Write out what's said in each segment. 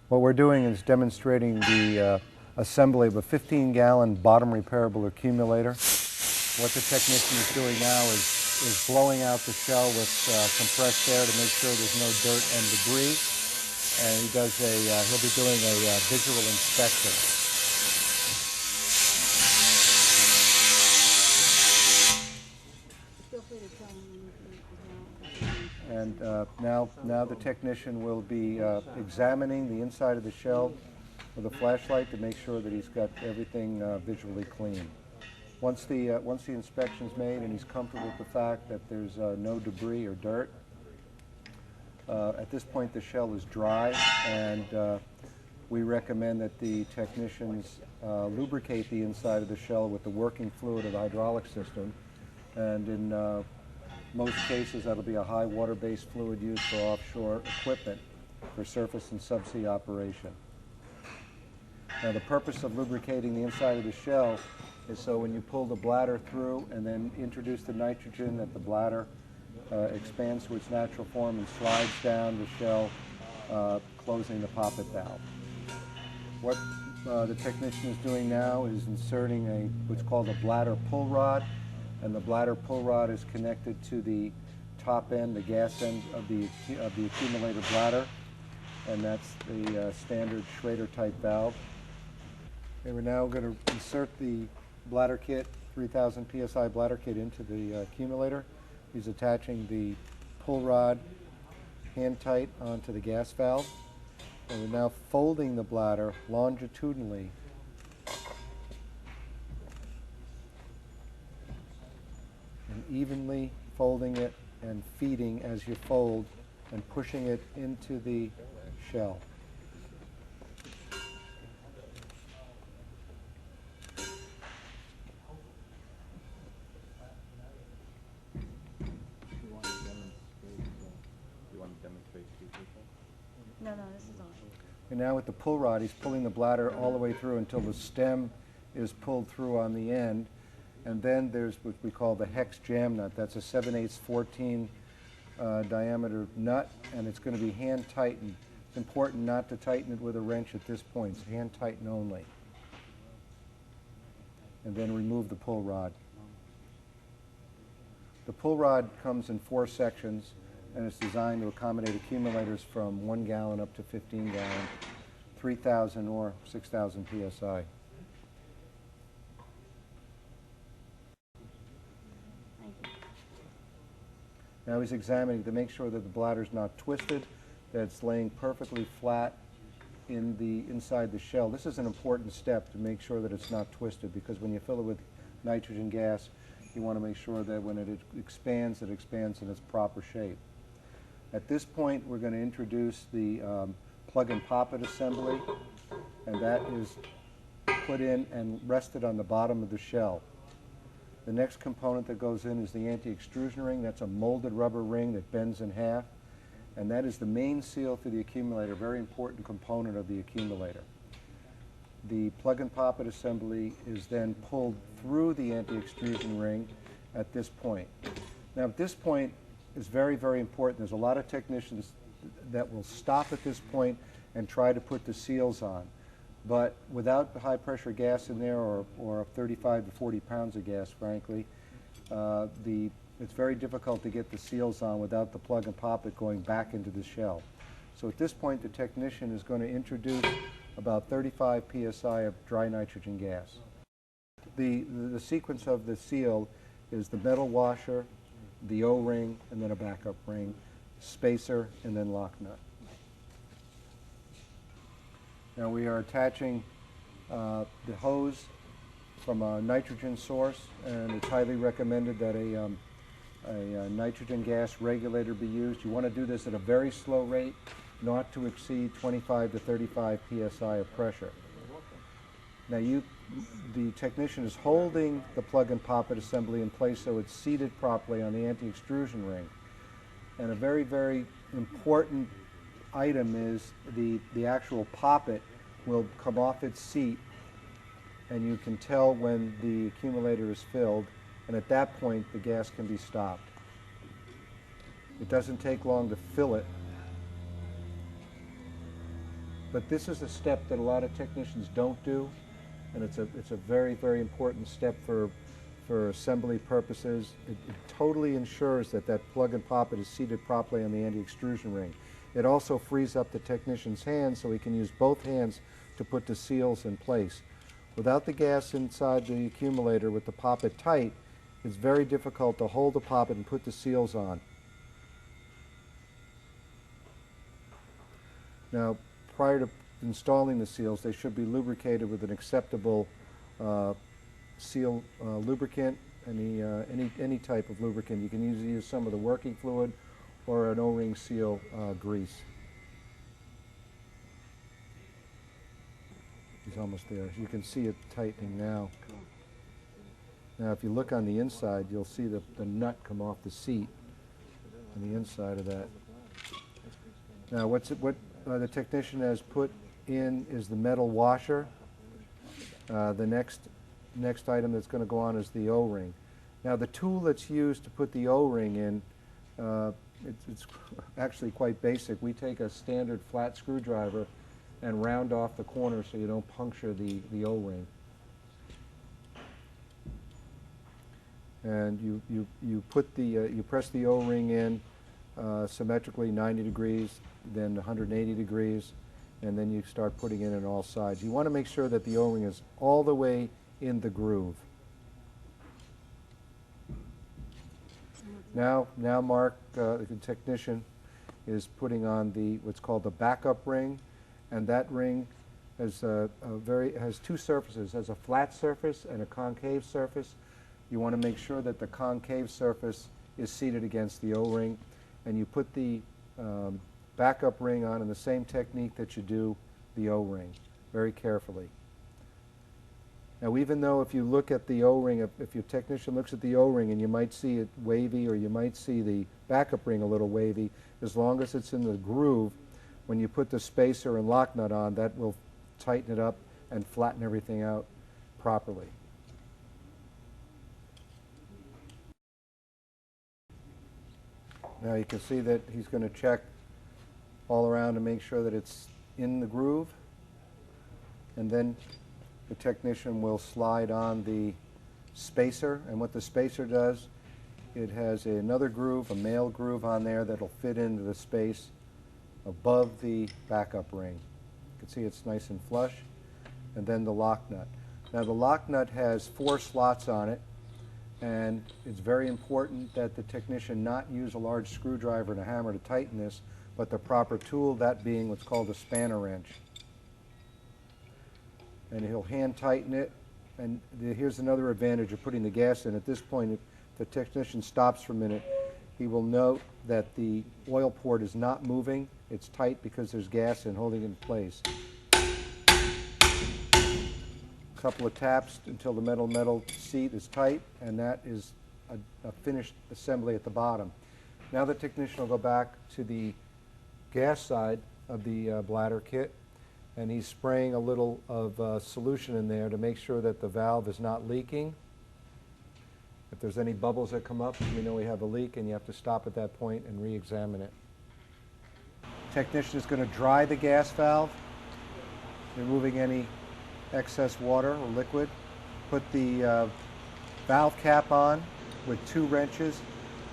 What we're doing is demonstrating the assembly of a 15-gallon bottom repairable accumulator. What the technician is doing now is blowing out the shell with compressed air to make sure there's no dirt and debris. And he'll be doing a visual inspection. And now the technician will be examining the inside of the shell with a flashlight to make sure that he's got everything visually clean. Once the inspection's made and he's comfortable with the fact that there's no debris or dirt, at this point the shell is dry, and we recommend that the technicians lubricate the inside of the shell with the working fluid of the hydraulic system. And in most cases, that'll be a high water-based fluid used for offshore equipment for surface and subsea operation. Now, the purpose of lubricating the inside of the shell is so when you pull the bladder through and then introduce the nitrogen, that the bladder expands to its natural form and slides down the shell, closing the poppet valve. What the technician is doing now is inserting what's called a bladder pull rod. And the bladder pull rod is connected to the top end, the gas end of the accumulator bladder, and that's the standard Schrader type valve. And we're now going to insert the bladder kit, 3,000 psi bladder kit, into the accumulator. He's attaching the pull rod hand tight onto the gas valve, and we're now folding the bladder longitudinally and evenly folding it and feeding as you fold and pushing it into the shell. No, this is on. And now with the pull rod, he's pulling the bladder all the way through until the stem is pulled through on the end. And then there's what we call the hex jam nut. That's a 7/8 14 diameter nut, and it's going to be hand tightened. It's important not to tighten it with a wrench at this point. It's hand tighten only. And then remove the pull rod. The pull rod comes in 4 sections, and it's designed to accommodate accumulators from 1 gallon up to 15 gallon, 3,000 or 6,000 psi. Now he's examining to make sure that the bladder's not twisted, that it's laying perfectly flat inside the shell. This is an important step to make sure that it's not twisted, because when you fill it with nitrogen gas, you want to make sure that when it expands in its proper shape. At this point, we're going to introduce the plug and poppet assembly, and that is put in and rested on the bottom of the shell. The next component that goes in is the anti-extrusion ring. That's a molded rubber ring that bends in half, and that is the main seal for the accumulator, a very important component of the accumulator. The plug and poppet assembly is then pulled through the anti-extrusion ring at this point. Now at this point is very, very important. There's a lot of technicians that will stop at this point and try to put the seals on. But without the high pressure gas in there, or 35 to 40 pounds of gas, frankly, it's very difficult to get the seals on without the plug and poppet going back into the shell. So at this point, the technician is going to introduce about 35 psi of dry nitrogen gas. The sequence of the seal is the metal washer, the O-ring, and then a backup ring, spacer, and then lock nut. Now we are attaching the hose from a nitrogen source, and it's highly recommended that a nitrogen gas regulator be used. You want to do this at a very slow rate, not to exceed 25 to 35 psi of pressure. Now the technician is holding the plug and poppet assembly in place so it's seated properly on the anti-extrusion ring. And a very, very important item is the actual poppet will come off its seat, and you can tell when the accumulator is filled, and at that point the gas can be stopped. It doesn't take long to fill it. But this is a step that a lot of technicians don't do, and it's a very, very important step for assembly purposes. It totally ensures that that plug and poppet is seated properly on the anti-extrusion ring. It also frees up the technician's hands so he can use both hands to put the seals in place. Without the gas inside the accumulator with the poppet tight, it's very difficult to hold the poppet and put the seals on. Now, prior to installing the seals, they should be lubricated with an acceptable seal lubricant, any type of lubricant. You can use some of the working fluid or an O-ring seal grease. He's almost there. You can see it tightening now. Now, if you look on the inside, you'll see the nut come off the seat on the inside of that. Now, what the technician has put in is the metal washer. The next item that's going to go on is the O-ring. Now, the tool that's used to put the O-ring in, it's actually quite basic. We take a standard flat screwdriver and round off the corner so you don't puncture the O-ring. And you press the O-ring in symmetrically 90 degrees, then 180 degrees, and then you start putting it in all sides. You want to make sure that the O-ring is all the way in the groove. Now Mark, the technician, is putting on what's called the backup ring, and that ring has two surfaces. It has a flat surface and a concave surface. You want to make sure that the concave surface is seated against the O-ring, and you put the backup ring on in the same technique that you do the O-ring, very carefully. Now, even though if you look at the O-ring, if your technician looks at the O-ring and you might see it wavy or you might see the backup ring a little wavy, as long as it's in the groove, when you put the spacer and lock nut on, that will tighten it up and flatten everything out properly. Now you can see that he's going to check all around to make sure that it's in the groove, and then the technician will slide on the spacer, and what the spacer does, it has another groove, a male groove on there that'll fit into the space above the backup ring. You can see it's nice and flush, and then the lock nut. Now the lock nut has 4 slots on it, and it's very important that the technician not use a large screwdriver and a hammer to tighten this, but the proper tool, that being what's called a spanner wrench. And he'll hand tighten it, and here's another advantage of putting the gas in. At this point, if the technician stops for a minute, he will note that the oil port is not moving. It's tight because there's gas in holding it in place. A couple of taps until the metal seat is tight, and that is a finished assembly at the bottom. Now the technician will go back to the gas side of the bladder kit, and he's spraying a little of solution in there to make sure that the valve is not leaking. If there's any bubbles that come up, we know we have a leak, and you have to stop at that point and re-examine it. Technician is going to dry the gas valve, removing any excess water or liquid. Put the valve cap on with 2 wrenches.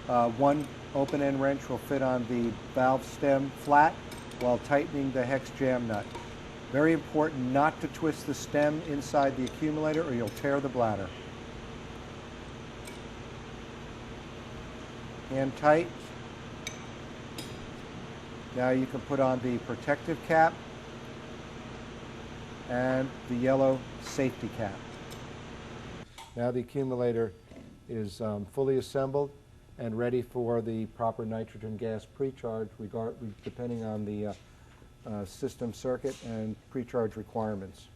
One open-end wrench will fit on the valve stem flat while tightening the hex jam nut. Very important not to twist the stem inside the accumulator or you'll tear the bladder. Hand tight. Now you can put on the protective cap and the yellow safety cap. Now the accumulator is fully assembled and ready for the proper nitrogen gas pre-charge, depending on the system circuit and pre-charge requirements.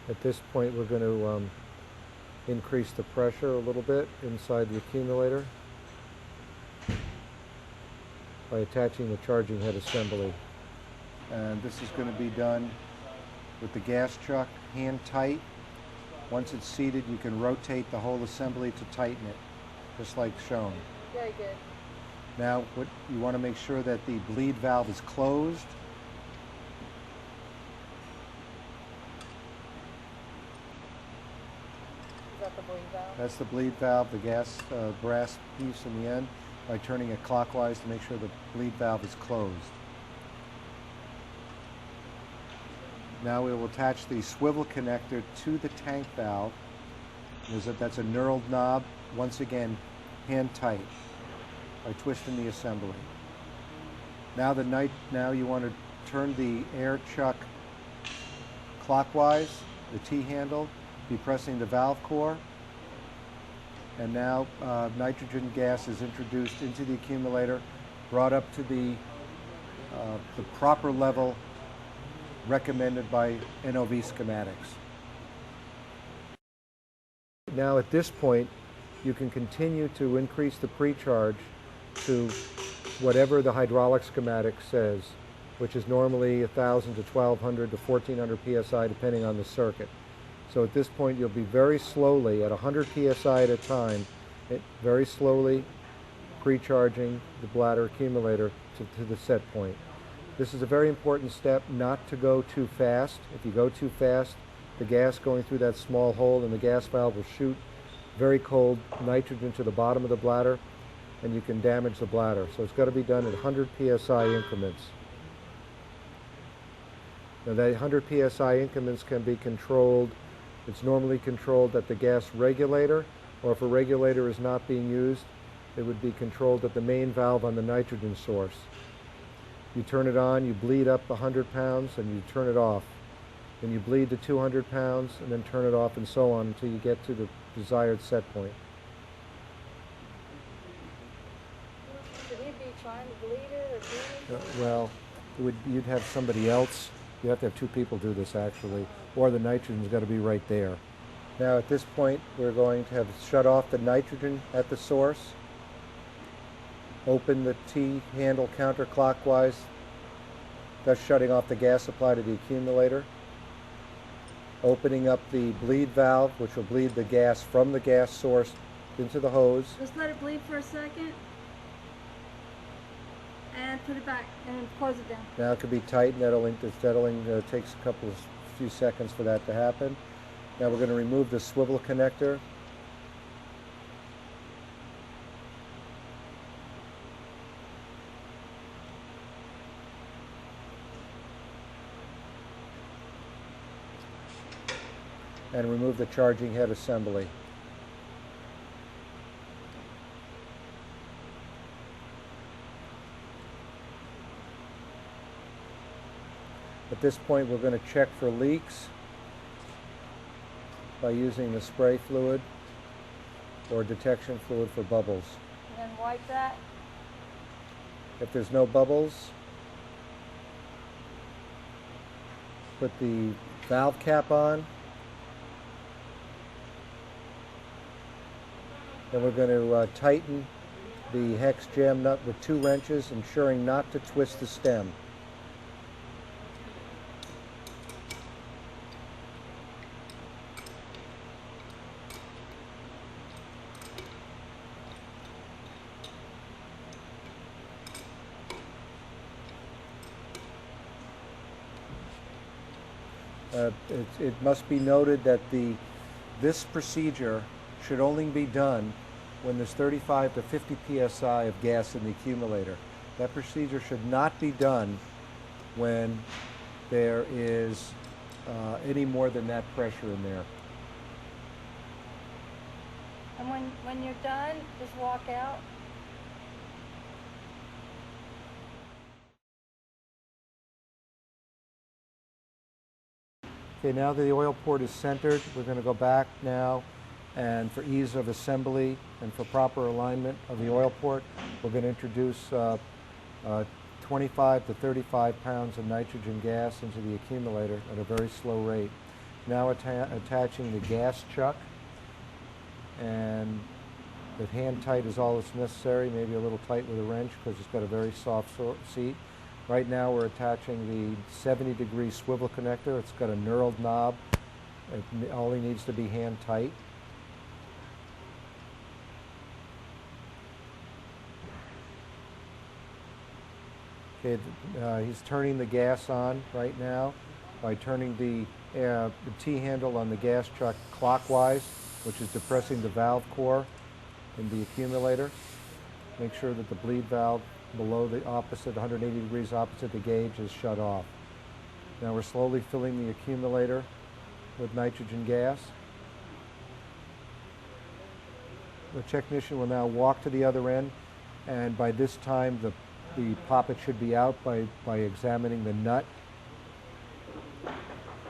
At this point, we're going to increase the pressure a little bit inside the accumulator by attaching the charging head assembly. And this is going to be done with the gas chuck hand tight. Once it's seated, you can rotate the whole assembly to tighten it, just like shown. Very good. Now, what you want to make sure that the bleed valve is closed. Is that the bleed valve? That's the bleed valve, the gas brass piece in the end, by turning it clockwise to make sure the bleed valve is closed. Now we will attach the swivel connector to the tank valve. That's a knurled knob, once again, hand tight by twisting the assembly. Now you want to turn the air chuck clockwise, the T-handle, be pressing the valve core, and now nitrogen gas is introduced into the accumulator, brought up to the proper level recommended by NOV schematics. Now at this point, you can continue to increase the precharge to whatever the hydraulic schematic says, which is normally 1,000 to 1,200 to 1,400 psi depending on the circuit. So at this point you'll be very slowly, at 100 psi at a time, very slowly precharging the bladder accumulator to the set point. This is a very important step, not to go too fast. If you go too fast, the gas going through that small hole in the gas valve will shoot very cold nitrogen to the bottom of the bladder, and you can damage the bladder. So it's got to be done at 100 psi increments. Now that 100 psi increments can be controlled. It's normally controlled at the gas regulator, or if a regulator is not being used, it would be controlled at the main valve on the nitrogen source. You turn it on, you bleed up 100 pounds, and you turn it off. Then you bleed to 200 pounds, and then turn it off, and so on until you get to the desired set point. Should he be trying to bleed it or bleed it? Well, you'd have somebody else. You have to have two people do this actually, or the nitrogen's got to be right there. Now at this point, we're going to have shut off the nitrogen at the source. Open the T-handle counterclockwise, thus shutting off the gas supply to the accumulator. Opening up the bleed valve, which will bleed the gas from the gas source into the hose. Just let it bleed for a second. And put it back and close it down. Now it could be tight, and the settling takes a few seconds for that to happen. Now we're going to remove the swivel connector. And remove the charging head assembly. At this point, we're going to check for leaks by using the spray fluid or detection fluid for bubbles. And then wipe that. If there's no bubbles, put the valve cap on. Then we're going to tighten the hex jam nut with 2 wrenches, ensuring not to twist the stem. It must be noted that this procedure should only be done when there's 35 to 50 psi of gas in the accumulator. That procedure should not be done when there is any more than that pressure in there. And when you're done, just walk out. Okay, now that the oil port is centered, we're going to go back now, and for ease of assembly and for proper alignment of the oil port, we're going to introduce 25 to 35 pounds of nitrogen gas into the accumulator at a very slow rate. Now attaching the gas chuck, and the hand tight is all that's necessary, maybe a little tight with a wrench because it's got a very soft seat. Right now we're attaching the 70-degree swivel connector. It's got a knurled knob. It only needs to be hand tight. Okay, he's turning the gas on right now by turning the T-handle on the gas chuck clockwise, which is depressing the valve core in the accumulator. Make sure that the bleed valve below the opposite, 180 degrees opposite the gauge, is shut off. Now we're slowly filling the accumulator with nitrogen gas. The technician will now walk to the other end, and by this time the poppet should be out by examining the nut.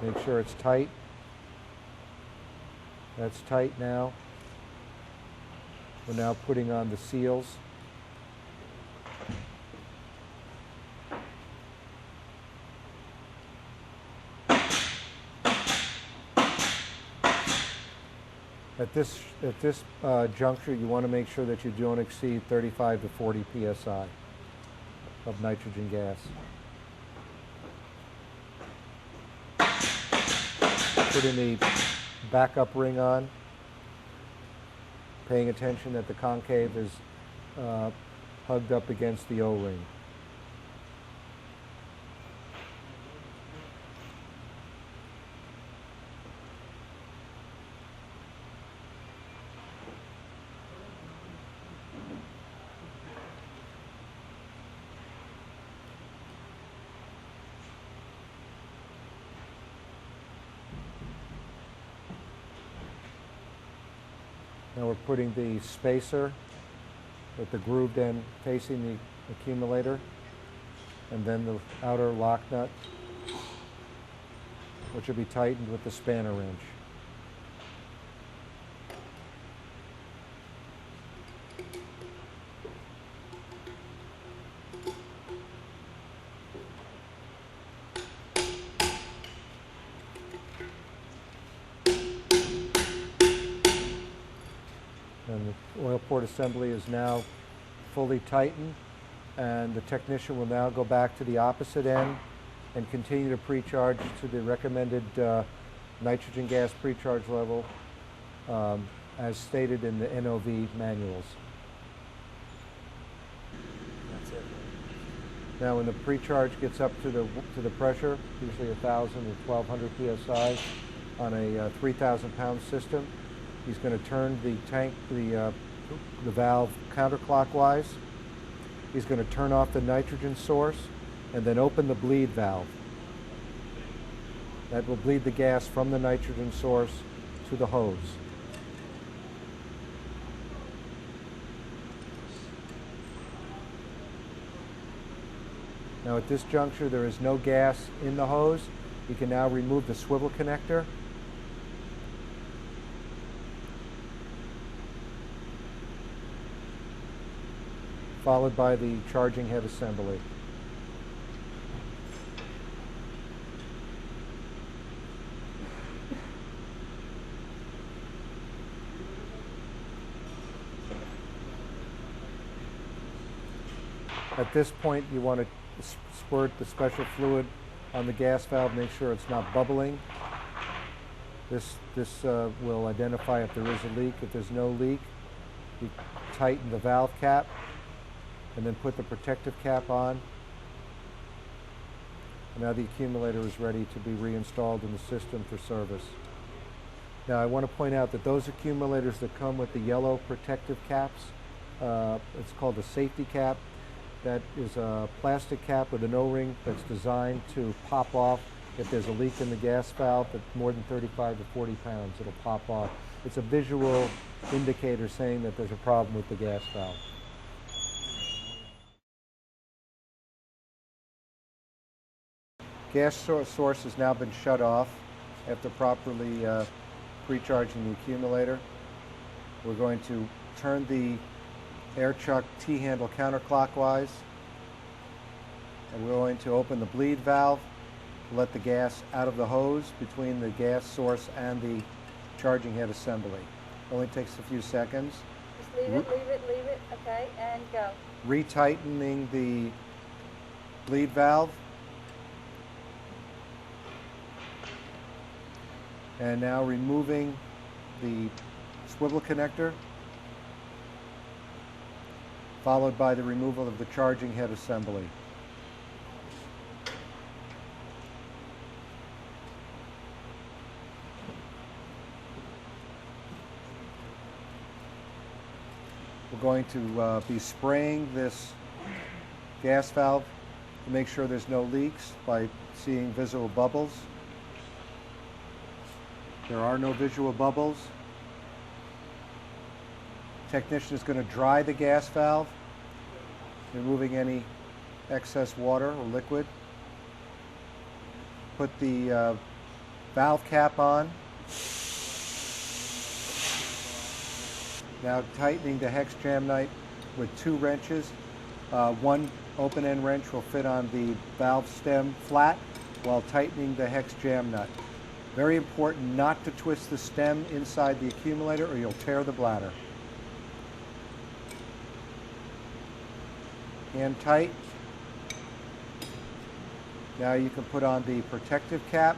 Make sure it's tight. That's tight now. We're now putting on the seals. At this juncture, you want to make sure that you don't exceed 35 to 40 psi of nitrogen gas. Putting the backup ring on, paying attention that the concave is hugged up against the O-ring. Now we're putting the spacer with the grooved end facing the accumulator, and then the outer lock nut, which will be tightened with the spanner wrench. And the oil port assembly is now fully tightened, and the technician will now go back to the opposite end and continue to pre-charge to the recommended nitrogen gas pre-charge level as stated in the NOV manuals. That's it. Now when the pre-charge gets up to the pressure, usually 1,000 or 1,200 psi on a 3,000 pound system, he's going to turn the tank, the valve counterclockwise. He's going to turn off the nitrogen source and then open the bleed valve. That will bleed the gas from the nitrogen source to the hose. Now at this juncture there is no gas in the hose. You can now remove the swivel connector. Followed by the charging head assembly. At this point, you want to squirt the special fluid on the gas valve, make sure it's not bubbling. This will identify if there is a leak. If there's no leak, you tighten the valve cap and then put the protective cap on. And now the accumulator is ready to be reinstalled in the system for service. Now I want to point out that those accumulators that come with the yellow protective caps, it's called a safety cap. That is a plastic cap with an O-ring that's designed to pop off if there's a leak in the gas valve that's more than 35 to 40 pounds. It'll pop off. It's a visual indicator saying that there's a problem with the gas valve. Gas source has now been shut off after properly pre-charging the accumulator. We're going to turn the air chuck T-handle counterclockwise, and we're going to open the bleed valve to let the gas out of the hose between the gas source and the charging head assembly. Only takes a few seconds. Just leave it, okay, and go. Retightening the bleed valve. And now removing the swivel connector, followed by the removal of the charging head assembly. We're going to be spraying this gas valve to make sure there's no leaks by seeing visual bubbles. There are no visual bubbles. Technician is going to dry the gas valve, removing any excess water or liquid. Put the valve cap on. Now tightening the hex jam nut with 2 wrenches. One open end wrench will fit on the valve stem flat while tightening the hex jam nut. Very important not to twist the stem inside the accumulator or you'll tear the bladder. Hand tight. Now you can put on the protective cap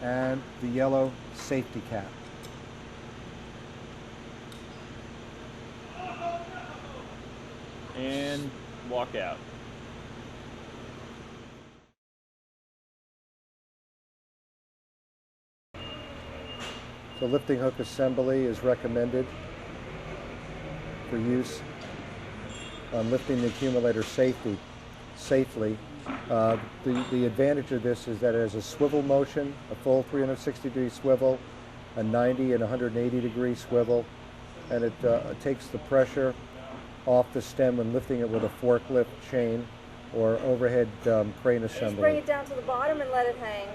and the yellow safety cap. And walk out. So lifting hook assembly is recommended for use on lifting the accumulator safely. The advantage of this is that it has a swivel motion, a full 360-degree swivel, a 90 and 180-degree swivel, and it takes the pressure off the stem when lifting it with a forklift chain or overhead crane assembly. Just bring it down to the bottom and let it hang.